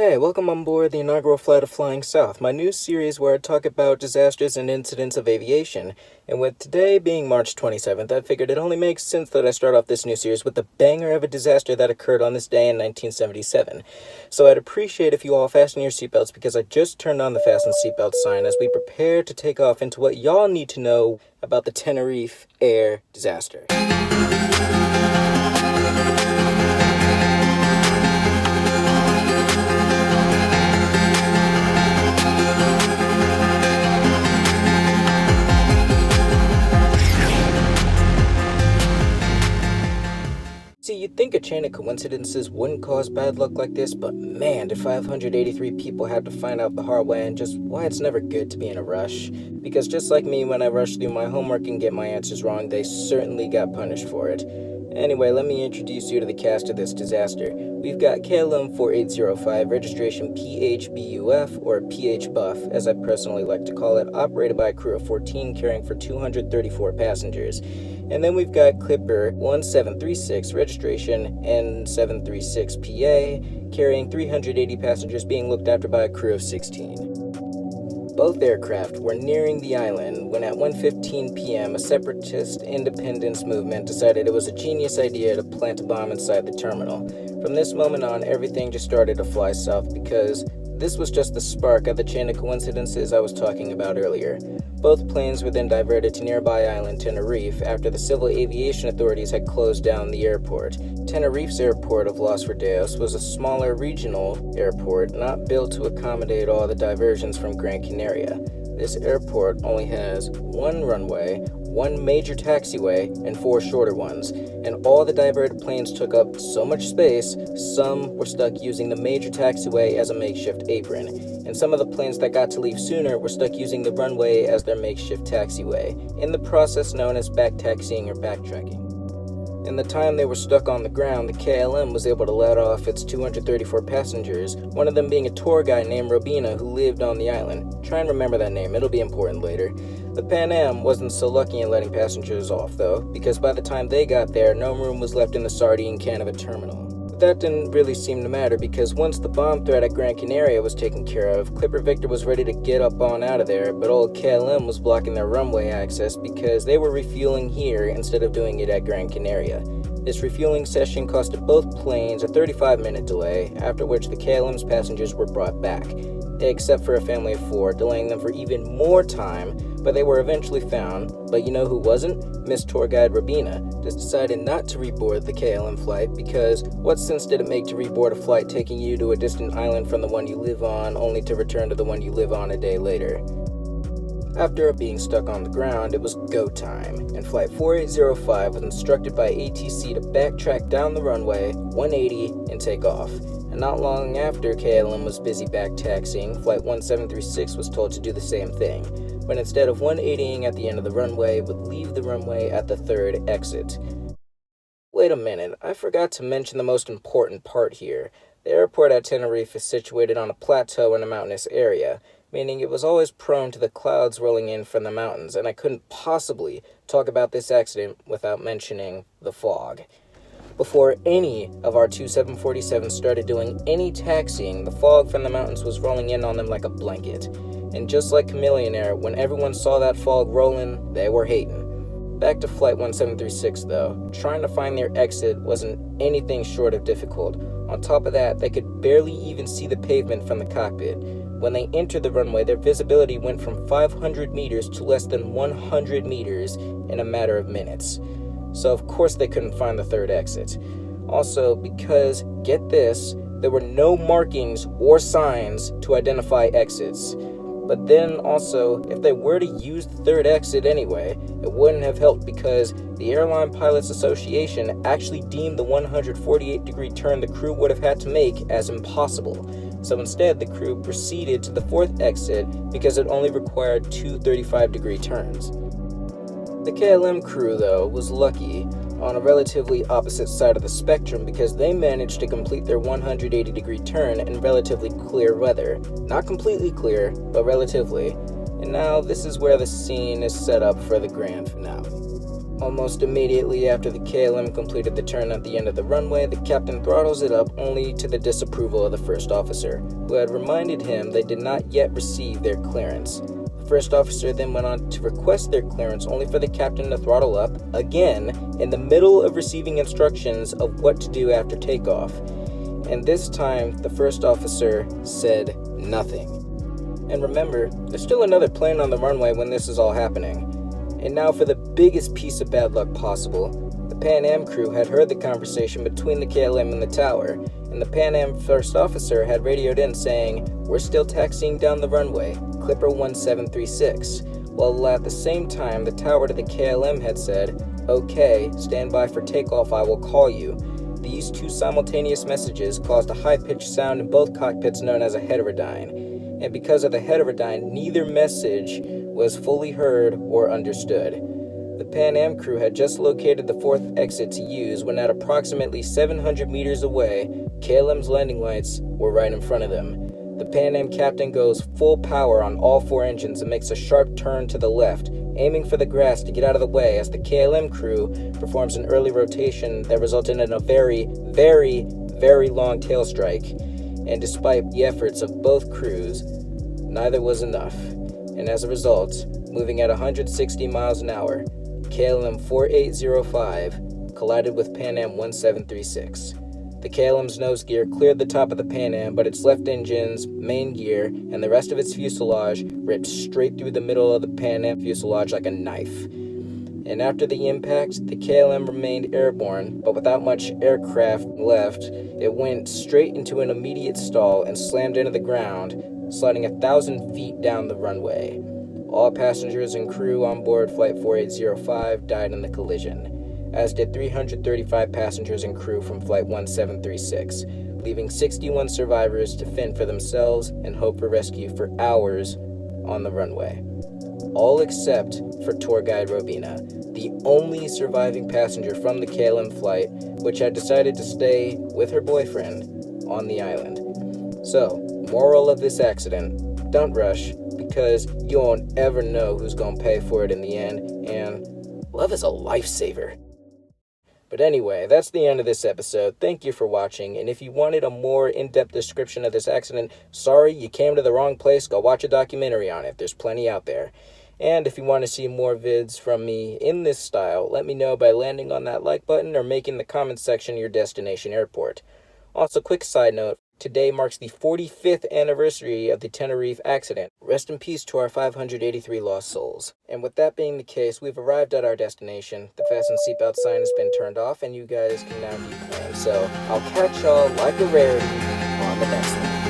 Hey, welcome on board the inaugural flight of Flying South, my new series where I talk about disasters and incidents of aviation. And with today being March 27th, I figured it only makes sense that I start off this new series with the banger of a disaster that occurred on this day in 1977. So I'd appreciate if you all fasten your seatbelts because I just turned on the fasten seatbelt sign as we prepare to take off into what y'all need to know about the Tenerife air disaster. See, you'd think a chain of coincidences wouldn't cause bad luck like this, but man, did 583 people have to find out the hard way and just why it's never good to be in a rush. Because just like me when I rush through my homework and get my answers wrong, they certainly got punished for it. Anyway, let me introduce you to the cast of this disaster. We've got KLM 4805, registration PHBUF, or PHBUF, as I personally like to call it, operated by a crew of 14 carrying for 234 passengers. And then we've got Clipper 1736, registration N736PA, carrying 380 passengers being looked after by a crew of 16. Both aircraft were nearing the island when at 1:15 p.m. a separatist independence movement decided it was a genius idea to plant a bomb inside the terminal. From this moment on, everything just started to fly south because this was just the spark of the chain of coincidences I was talking about earlier. Both planes were then diverted to nearby island Tenerife after the civil aviation authorities had closed down the airport. Tenerife's airport of Los Rodeos was a smaller regional airport not built to accommodate all the diversions from Gran Canaria. This airport only has one runway, one major taxiway, and 4 shorter ones, and all the diverted planes took up so much space, some were stuck using the major taxiway as a makeshift apron, and some of the planes that got to leave sooner were stuck using the runway as their makeshift taxiway, in the process known as backtaxiing or backtracking. In the time they were stuck on the ground, the KLM was able to let off its 234 passengers, one of them being a tour guide named Robina who lived on the island. Try and remember that name, it'll be important later. The Pan Am wasn't so lucky in letting passengers off though, because by the time they got there, no room was left in the sardine can of a terminal. But that didn't really seem to matter because once the bomb threat at Gran Canaria was taken care of, Clipper Victor was ready to get up on out of there, but old KLM was blocking their runway access because they were refueling here instead of doing it at Gran Canaria. This refueling session costed both planes a 35-minute delay, after which the KLM's passengers were brought back, except for a family of 4, delaying them for even more time, but they were eventually found. But you know who wasn't? Miss Tour Guide Robina decided not to reboard the KLM flight because what sense did it make to reboard a flight taking you to a distant island from the one you live on, only to return to the one you live on a day later? After being stuck on the ground, it was go time, and Flight 4805 was instructed by ATC to backtrack down the runway 180 and take off. And not long after KLM was busy backtaxiing, Flight 1736 was told to do the same thing, but instead of 180ing at the end of the runway, would leave the runway at the 3rd exit. Wait a minute, I forgot to mention the most important part here. The airport at Tenerife is situated on a plateau in a mountainous area, meaning it was always prone to the clouds rolling in from the mountains, and I couldn't possibly talk about this accident without mentioning the fog. Before any of our two 747s started doing any taxiing, the fog from the mountains was rolling in on them like a blanket. And just like Chameleon Air, when everyone saw that fog rolling, they were hating. Back to Flight 1736 though, trying to find their exit wasn't anything short of difficult. On top of that, they could barely even see the pavement from the cockpit. When they entered the runway, their visibility went from 500 meters to less than 100 meters in a matter of minutes. So of course they couldn't find the 3rd exit. Also, because, get this, there were no markings or signs to identify exits. But then also, if they were to use the 3rd exit anyway, it wouldn't have helped because the Airline Pilots Association actually deemed the 148-degree turn the crew would have had to make as impossible. So instead, the crew proceeded to the 4th exit because it only required 2 35-degree turns. The KLM crew, though, was lucky on a relatively opposite side of the spectrum because they managed to complete their 180-degree turn in relatively clear weather. Not completely clear, but relatively. And now this is where the scene is set up for the grand finale. Almost immediately after the KLM completed the turn at the end of the runway, the captain throttles it up, only to the disapproval of the first officer, who had reminded him they did not yet receive their clearance. The first officer then went on to request their clearance, only for the captain to throttle up, again, in the middle of receiving instructions of what to do after takeoff. And this time, the first officer said nothing. And remember, there's still another plane on the runway when this is all happening. And now for the biggest piece of bad luck possible. The Pan Am crew had heard the conversation between the KLM and the tower, and the Pan Am first officer had radioed in saying, "We're still taxiing down the runway, Clipper 1736, while at the same time the tower to the KLM had said, "Okay, stand by for takeoff, I will call you." These two simultaneous messages caused a high-pitched sound in both cockpits known as a heterodyne, and because of the heterodyne, neither message was fully heard or understood. The Pan Am crew had just located the fourth exit to use when at approximately 700 meters away, KLM's landing lights were right in front of them. The Pan Am captain goes full power on all four engines and makes a sharp turn to the left, aiming for the grass to get out of the way as the KLM crew performs an early rotation that resulted in a very, very, very long tail strike. And despite the efforts of both crews, neither was enough. And as a result, moving at 160 miles an hour, KLM 4805 collided with Pan Am 1736. The KLM's nose gear cleared the top of the Pan Am, but its left engine's main gear and the rest of its fuselage ripped straight through the middle of the Pan Am fuselage like a knife. And after the impact, the KLM remained airborne, but without much aircraft left, it went straight into an immediate stall and slammed into the ground, sliding 1,000 feet down the runway. All passengers and crew on board Flight 4805 died in the collision, as did 335 passengers and crew from Flight 1736, leaving 61 survivors to fend for themselves and hope for rescue for hours on the runway. All except for tour guide Robina, the only surviving passenger from the KLM flight, which had decided to stay with her boyfriend on the island. So, moral of this accident, don't rush, because you won't ever know who's gonna pay for it in the end, and love is a lifesaver. But anyway, that's the end of this episode. Thank you for watching, and if you wanted a more in-depth description of this accident, sorry, you came to the wrong place. Go watch a documentary on it. There's plenty out there. And if you want to see more vids from me in this style, let me know by landing on that like button or making the comments section your destination airport. Also, quick side note, today marks the 45th anniversary of the Tenerife accident. Rest in peace to our 583 lost souls. And with that being the case, we've arrived at our destination. The fasten seatbelt sign has been turned off, and you guys can now deplane. So I'll catch y'all like a rarity on the next one.